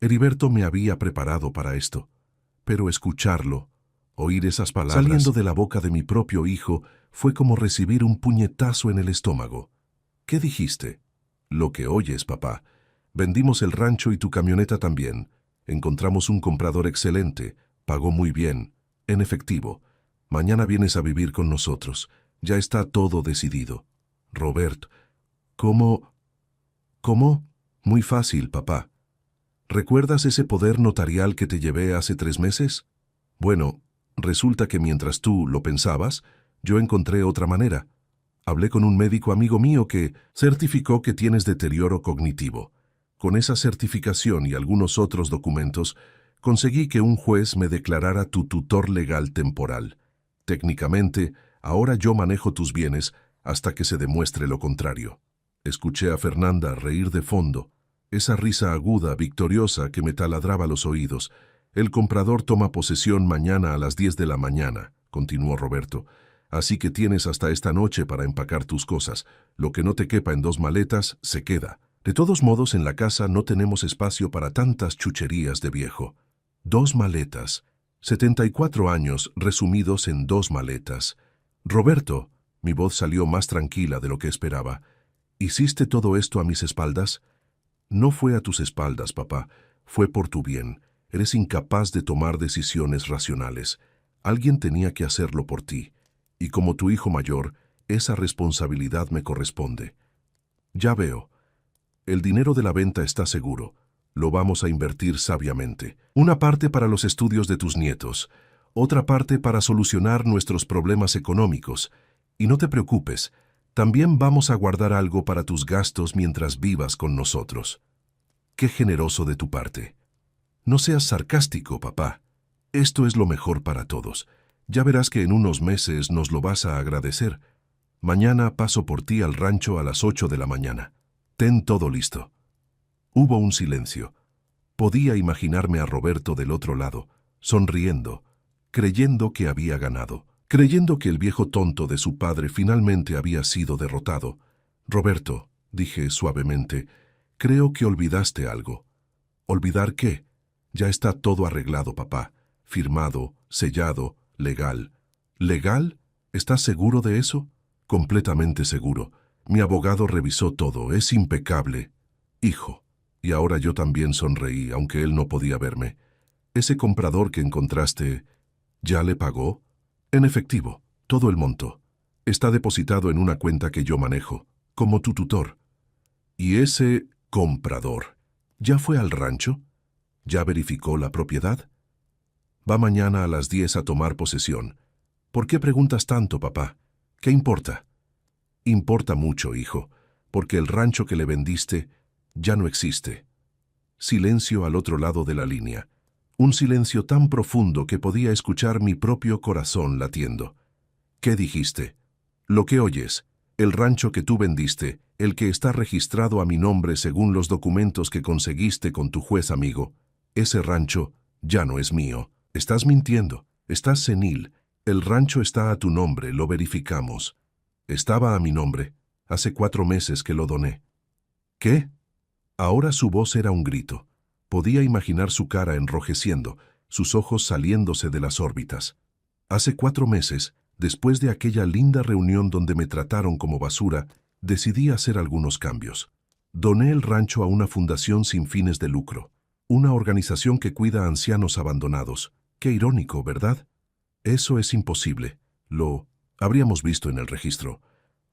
Heriberto me había preparado para esto, pero escucharlo, oír esas palabras saliendo de la boca de mi propio hijo, fue como recibir un puñetazo en el estómago. «¿Qué dijiste?» «Lo que oyes, papá. Vendimos el rancho y tu camioneta también. Encontramos un comprador excelente, pagó muy bien, en efectivo. Mañana vienes a vivir con nosotros. Ya está todo decidido». «Roberto, ¿cómo? ¿Cómo?» «Muy fácil, papá. ¿Recuerdas ese poder notarial que te llevé hace 3 meses? Bueno, resulta que mientras tú lo pensabas, yo encontré otra manera. Hablé con un médico amigo mío que certificó que tienes deterioro cognitivo. Con esa certificación y algunos otros documentos, conseguí que un juez me declarara tu tutor legal temporal. Técnicamente, ahora yo manejo tus bienes hasta que se demuestre lo contrario». Escuché a Fernanda reír de fondo, esa risa aguda, victoriosa que me taladraba los oídos. «El comprador toma posesión mañana a las 10 de la mañana», continuó Roberto. «Así que tienes hasta esta noche para empacar tus cosas. Lo que no te quepa en 2 maletas, se queda. De todos modos, en la casa no tenemos espacio para tantas chucherías de viejo». 2 maletas. 74 años resumidos en 2 maletas. «Roberto», mi voz salió más tranquila de lo que esperaba. «¿Hiciste todo esto a mis espaldas?» «No fue a tus espaldas, papá. Fue por tu bien. Eres incapaz de tomar decisiones racionales. Alguien tenía que hacerlo por ti. Y como tu hijo mayor, esa responsabilidad me corresponde». «Ya veo. El dinero de la venta está seguro. Lo vamos a invertir sabiamente. Una parte para los estudios de tus nietos, otra parte para solucionar nuestros problemas económicos. Y no te preocupes, también vamos a guardar algo para tus gastos mientras vivas con nosotros». «Qué generoso de tu parte». «No seas sarcástico, papá. Esto es lo mejor para todos. Ya verás que en unos meses nos lo vas a agradecer. Mañana paso por ti al rancho a las 8 de la mañana. Ten todo listo». Hubo un silencio. Podía imaginarme a Roberto del otro lado, sonriendo, creyendo que había ganado, creyendo que el viejo tonto de su padre finalmente había sido derrotado. «Roberto», dije suavemente, «creo que olvidaste algo». «¿Olvidar qué?» «Ya está todo arreglado, papá. Firmado, sellado, legal». «¿Legal? ¿Estás seguro de eso?» «Completamente seguro. Mi abogado revisó todo. Es impecable». «Hijo». Y ahora yo también sonreí, aunque él no podía verme. «¿Ese comprador que encontraste, ya le pagó?» «En efectivo, todo el monto. Está depositado en una cuenta que yo manejo, como tu tutor». «¿Y ese comprador ya fue al rancho? ¿Ya verificó la propiedad?» «Va mañana a las 10 a tomar posesión». «¿Por qué preguntas tanto, papá? ¿Qué importa?» «Importa mucho, hijo, porque el rancho que le vendiste ya no existe». Silencio al otro lado de la línea. Un silencio tan profundo que podía escuchar mi propio corazón latiendo. «¿Qué dijiste?» «Lo que oyes. El rancho que tú vendiste, el que está registrado a mi nombre según los documentos que conseguiste con tu juez amigo, ese rancho ya no es mío. Estás mintiendo, estás senil. El rancho está a tu nombre, lo verificamos. Estaba a mi nombre. Hace 4 meses que lo doné. ¿Qué? Ahora su voz era un grito. Podía imaginar su cara enrojeciendo, sus ojos saliéndose de las órbitas. Hace 4 meses, después de aquella linda reunión donde me trataron como basura, decidí hacer algunos cambios. Doné el rancho a una fundación sin fines de lucro, una organización que cuida a ancianos abandonados. Qué irónico, ¿verdad? Eso es imposible. Lo habríamos visto en el registro.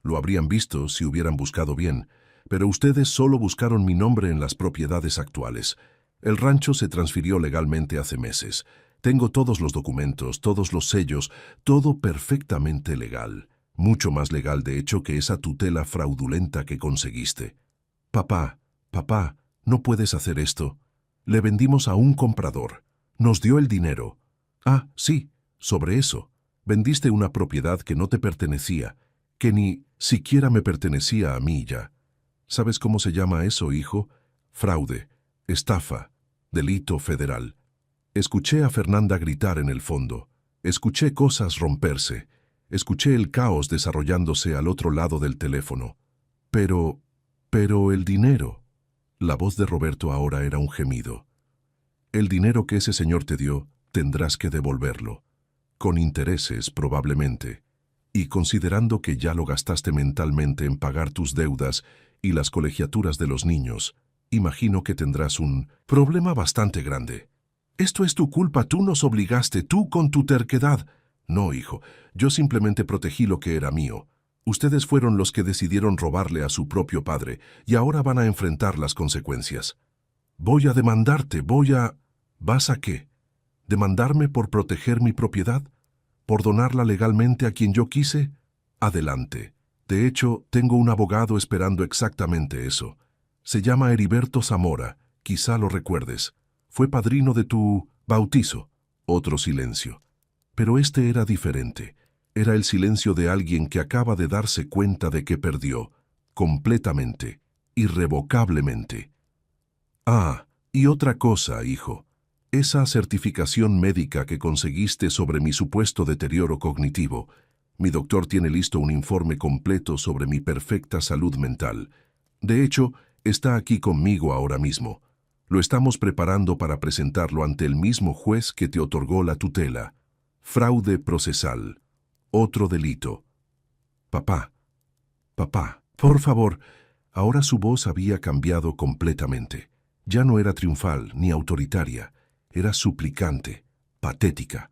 Lo habrían visto si hubieran buscado bien, pero ustedes solo buscaron mi nombre en las propiedades actuales. El rancho se transfirió legalmente hace meses. Tengo todos los documentos, todos los sellos, todo perfectamente legal. Mucho más legal, de hecho, que esa tutela fraudulenta que conseguiste. Papá, no puedes hacer esto. Le vendimos a un comprador. Nos dio el dinero. Ah, sí, sobre eso. Vendiste una propiedad que no te pertenecía, que ni siquiera me pertenecía a mí ya. ¿Sabes cómo se llama eso, hijo? Fraude, estafa, delito federal. Escuché a Fernanda gritar en el fondo. Escuché cosas romperse. Escuché el caos desarrollándose al otro lado del teléfono. Pero el dinero. La voz de Roberto ahora era un gemido. El dinero que ese señor te dio, tendrás que devolverlo. Con intereses, probablemente. Y considerando que ya lo gastaste mentalmente en pagar tus deudas y las colegiaturas de los niños, imagino que tendrás un problema bastante grande. Esto es tu culpa, tú nos obligaste, tú con tu terquedad. No, hijo, yo simplemente protegí lo que era mío. Ustedes fueron los que decidieron robarle a su propio padre y ahora van a enfrentar las consecuencias. Voy a demandarte, ¿Vas a qué? ¿Demandarme por proteger mi propiedad? ¿Por donarla legalmente a quien yo quise? Adelante. De hecho, tengo un abogado esperando exactamente eso. Se llama Heriberto Zamora, quizá lo recuerdes. Fue padrino de tu bautizo. Otro silencio. Pero este era diferente. Era el silencio de alguien que acaba de darse cuenta de que perdió, completamente, irrevocablemente. Ah, y otra cosa, hijo. Esa certificación médica que conseguiste sobre mi supuesto deterioro cognitivo. Mi doctor tiene listo un informe completo sobre mi perfecta salud mental. De hecho, está aquí conmigo ahora mismo. Lo estamos preparando para presentarlo ante el mismo juez que te otorgó la tutela. Fraude procesal. Otro delito. Papá, por favor. Ahora su voz había cambiado completamente. Ya no era triunfal ni autoritaria. Era suplicante, patética.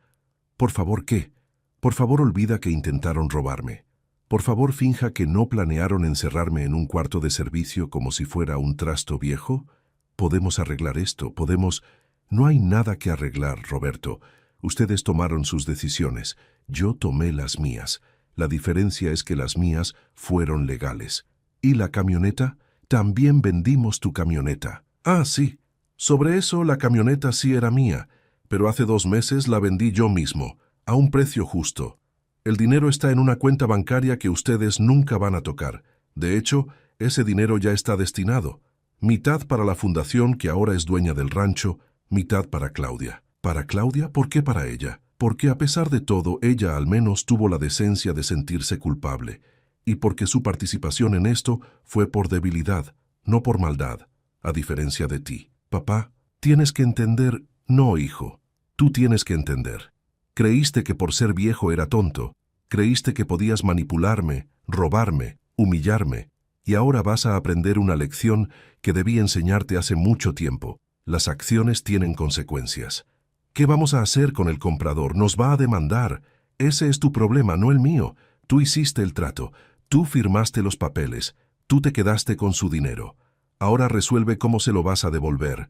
Por favor, ¿qué? Por favor, olvida que intentaron robarme. Por favor, finja que no planearon encerrarme en un cuarto de servicio como si fuera un trasto viejo. Podemos arreglar esto, podemos... No hay nada que arreglar, Roberto. Ustedes tomaron sus decisiones. Yo tomé las mías. La diferencia es que las mías fueron legales. ¿Y la camioneta? También vendimos tu camioneta. Ah, sí. Sobre eso, la camioneta sí era mía, pero hace 2 meses la vendí yo mismo, a un precio justo. El dinero está en una cuenta bancaria que ustedes nunca van a tocar. De hecho, ese dinero ya está destinado. Mitad para la fundación que ahora es dueña del rancho, mitad para Claudia. ¿Para Claudia? ¿Por qué para ella? Porque a pesar de todo, ella al menos tuvo la decencia de sentirse culpable. Y porque su participación en esto fue por debilidad, no por maldad, a diferencia de ti. Papá, tienes que entender... No, hijo, tú tienes que entender. Creíste que por ser viejo era tonto. Creíste que podías manipularme, robarme, humillarme. Y ahora vas a aprender una lección que debí enseñarte hace mucho tiempo. Las acciones tienen consecuencias. ¿Qué vamos a hacer con el comprador? Nos va a demandar. Ese es tu problema, no el mío. Tú hiciste el trato. Tú firmaste los papeles. Tú te quedaste con su dinero. Ahora resuelve cómo se lo vas a devolver.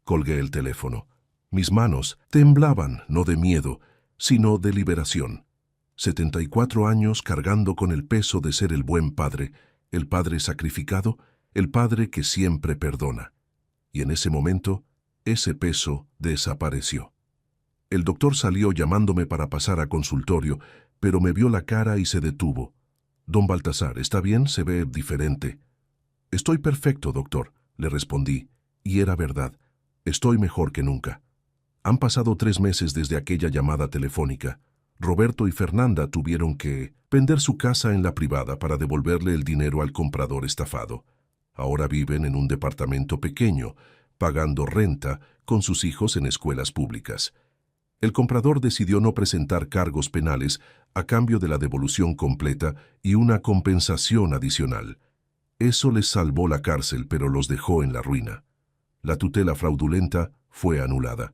Colgué el teléfono. Mis manos temblaban, no de miedo, sino de liberación. 74 años cargando con el peso de ser el buen padre, el padre sacrificado, el padre que siempre perdona. Y en ese momento, ese peso desapareció. El doctor salió llamándome para pasar a consultorio, pero me vio la cara y se detuvo. Don Baltasar, ¿está bien? Se ve diferente. Estoy perfecto, doctor, le respondí, y era verdad. Estoy mejor que nunca. Han pasado 3 meses desde aquella llamada telefónica. Roberto y Fernanda tuvieron que vender su casa en la privada para devolverle el dinero al comprador estafado. Ahora viven en un departamento pequeño, pagando renta con sus hijos en escuelas públicas. El comprador decidió no presentar cargos penales a cambio de la devolución completa y una compensación adicional. Eso les salvó la cárcel, pero los dejó en la ruina. La tutela fraudulenta fue anulada.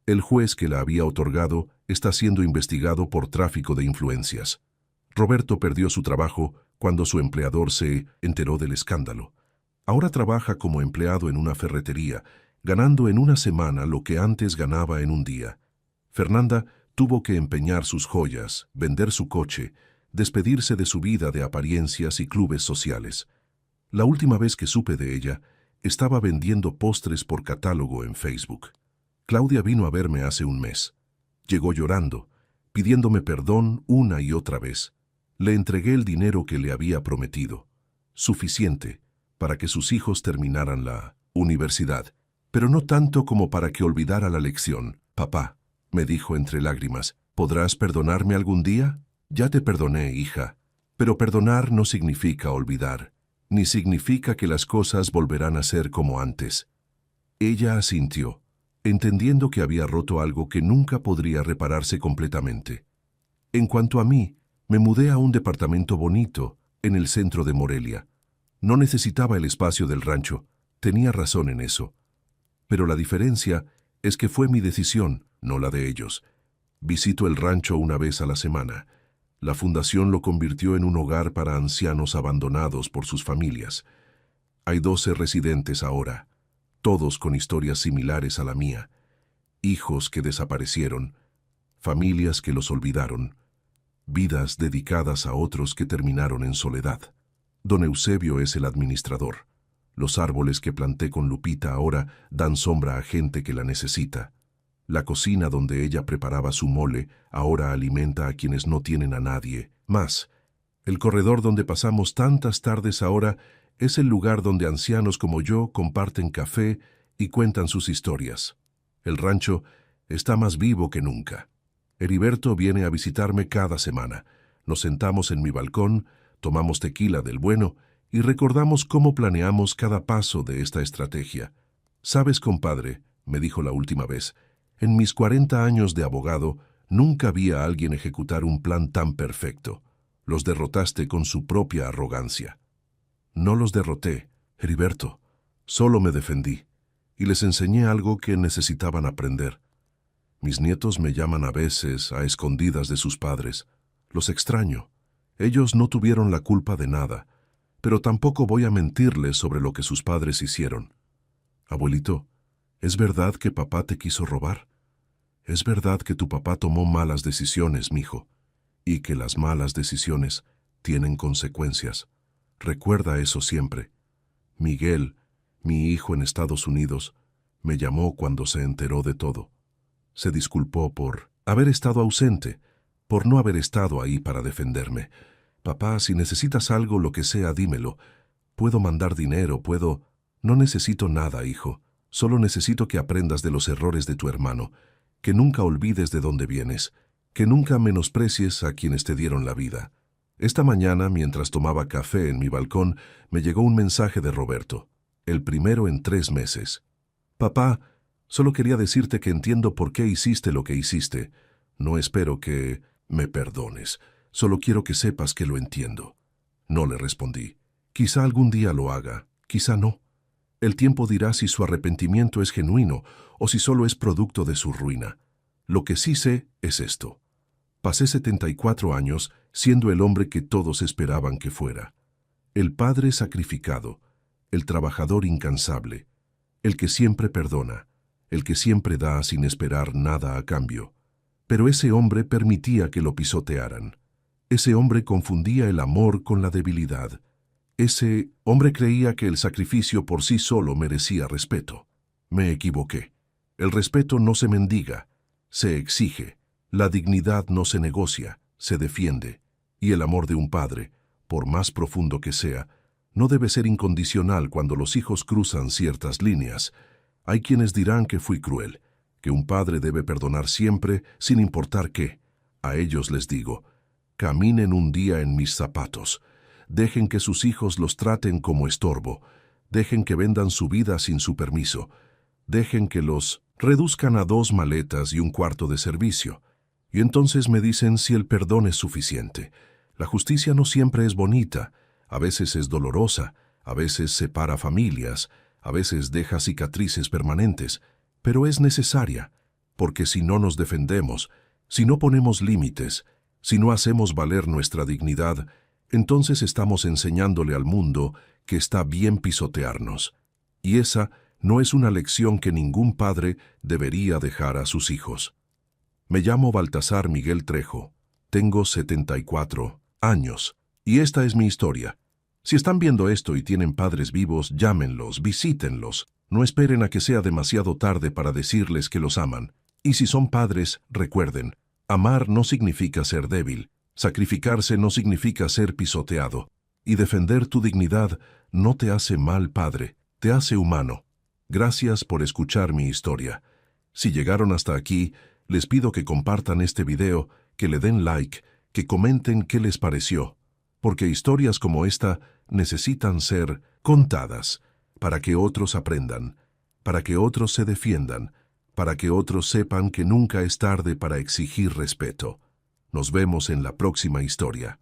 El juez que la había otorgado está siendo investigado por tráfico de influencias. Roberto perdió su trabajo cuando su empleador se enteró del escándalo. Ahora trabaja como empleado en una ferretería, ganando en una semana lo que antes ganaba en un día. Fernanda tuvo que empeñar sus joyas, vender su coche, despedirse de su vida de apariencias y clubes sociales. La última vez que supe de ella, estaba vendiendo postres por catálogo en Facebook. Claudia vino a verme hace un mes. Llegó llorando, pidiéndome perdón una y otra vez. Le entregué el dinero que le había prometido, suficiente para que sus hijos terminaran la universidad, pero no tanto como para que olvidara la lección. Papá, me dijo entre lágrimas, ¿podrás perdonarme algún día? Ya te perdoné, hija, pero perdonar no significa olvidar, ni significa que las cosas volverán a ser como antes. Ella asintió, entendiendo que había roto algo que nunca podría repararse completamente. En cuanto a mí, me mudé a un departamento bonito, en el centro de Morelia. No necesitaba el espacio del rancho, tenía razón en eso. Pero la diferencia es que fue mi decisión, no la de ellos. Visito el rancho una vez a la semana. La fundación lo convirtió en un hogar para ancianos abandonados por sus familias. Hay 12 residentes ahora, todos con historias similares a la mía. Hijos que desaparecieron, familias que los olvidaron, vidas dedicadas a otros que terminaron en soledad. Don Eusebio es el administrador. Los árboles que planté con Lupita ahora dan sombra a gente que la necesita. La cocina donde ella preparaba su mole ahora alimenta a quienes no tienen a nadie más. El corredor donde pasamos tantas tardes ahora es el lugar donde ancianos como yo comparten café y cuentan sus historias. El rancho está más vivo que nunca. Heriberto viene a visitarme cada semana. Nos sentamos en mi balcón, tomamos tequila del bueno y recordamos cómo planeamos cada paso de esta estrategia. «Sabes, compadre», me dijo la última vez, «en mis 40 años de abogado nunca vi a alguien ejecutar un plan tan perfecto. Los derrotaste con su propia arrogancia». No los derroté, Heriberto. Solo me defendí y les enseñé algo que necesitaban aprender. Mis nietos me llaman a veces a escondidas de sus padres. Los extraño. Ellos no tuvieron la culpa de nada, pero tampoco voy a mentirles sobre lo que sus padres hicieron. Abuelito, ¿es verdad que papá te quiso robar? Es verdad que tu papá tomó malas decisiones, mijo, y que las malas decisiones tienen consecuencias. Recuerda eso siempre. Miguel, mi hijo en Estados Unidos, me llamó cuando se enteró de todo. Se disculpó por haber estado ausente, por no haber estado ahí para defenderme. Papá, si necesitas algo, lo que sea, dímelo. Puedo mandar dinero, puedo... No necesito nada, hijo. Solo necesito que aprendas de los errores de tu hermano, que nunca olvides de dónde vienes, que nunca menosprecies a quienes te dieron la vida. Esta mañana, mientras tomaba café en mi balcón, me llegó un mensaje de Roberto, el primero en 3 meses. Papá, solo quería decirte que entiendo por qué hiciste lo que hiciste. No espero que me perdones, solo quiero que sepas que lo entiendo. No le respondí. Quizá algún día lo haga, quizá no. El tiempo dirá si su arrepentimiento es genuino o si solo es producto de su ruina. Lo que sí sé es esto. Pasé 74 años siendo el hombre que todos esperaban que fuera. El padre sacrificado, el trabajador incansable, el que siempre perdona, el que siempre da sin esperar nada a cambio. Pero ese hombre permitía que lo pisotearan. Ese hombre confundía el amor con la debilidad. Ese hombre creía que el sacrificio por sí solo merecía respeto. Me equivoqué. El respeto no se mendiga, se exige. La dignidad no se negocia, se defiende. Y el amor de un padre, por más profundo que sea, no debe ser incondicional cuando los hijos cruzan ciertas líneas. Hay quienes dirán que fui cruel, que un padre debe perdonar siempre, sin importar qué. A ellos les digo, caminen un día en mis zapatos. Dejen que sus hijos los traten como estorbo. Dejen que vendan su vida sin su permiso. Dejen que los reduzcan a 2 maletas y un cuarto de servicio. Y entonces me dicen si el perdón es suficiente. La justicia no siempre es bonita, a veces es dolorosa, a veces separa familias, a veces deja cicatrices permanentes, pero es necesaria, porque si no nos defendemos, si no ponemos límites, si no hacemos valer nuestra dignidad, entonces estamos enseñándole al mundo que está bien pisotearnos. Y esa no es una lección que ningún padre debería dejar a sus hijos. Me llamo Baltasar Miguel Trejo, tengo 74 años, y esta es mi historia. Si están viendo esto y tienen padres vivos, llámenlos, visítenlos. No esperen a que sea demasiado tarde para decirles que los aman. Y si son padres, recuerden, amar no significa ser débil, sacrificarse no significa ser pisoteado, y defender tu dignidad no te hace mal padre, te hace humano. Gracias por escuchar mi historia. Si llegaron hasta aquí, les pido que compartan este video, que le den like, que comenten qué les pareció, porque historias como esta necesitan ser contadas para que otros aprendan, para que otros se defiendan, para que otros sepan que nunca es tarde para exigir respeto. Nos vemos en la próxima historia.